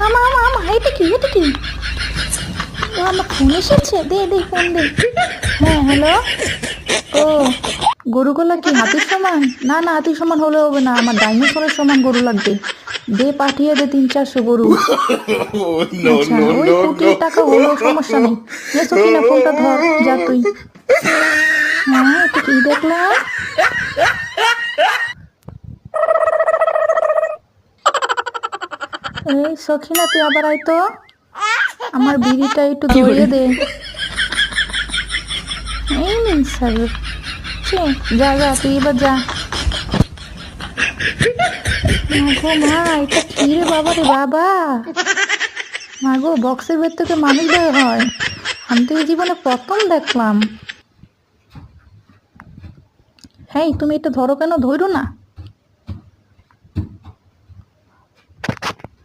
আমা আমা আমা, এটা কি এটা কি? ও, আমার ফোন এসেছে, দে দে ফোন দে। হ্যাঁ, হ্যালো। ও, গরুগুলা কি হাতির সমান? না না, হাতির সমান হলে হবে না, আমার ডাইনোসরের সমান গরু লাগবে। দে, পাঠিয়ে দে 300-400 গরু। No, আচ্ছা, no, ওই no, কোটি no. টাকা হলো, সমস্যা নেই। নে সখিনা, ফোনটা ধর, যা তুই। হ্যাঁ, এটা কি দেখলাম? এই সখিনা, তুই আবার আয় তো, আমার বিড়িটা একটু ধরিয়ে দে। এই নিন স্যার। যা যা, তুই এবার যা। মাগো মা, এটা কি রে বাবা রে বাবা! মাগো, বক্সের ভেতর থেকে মানুষ বের হয়? আমি তো এই জীবনে প্রথম দেখলাম। হ্যাঁ, তুমি এটা ধরো কেন, ধরো না।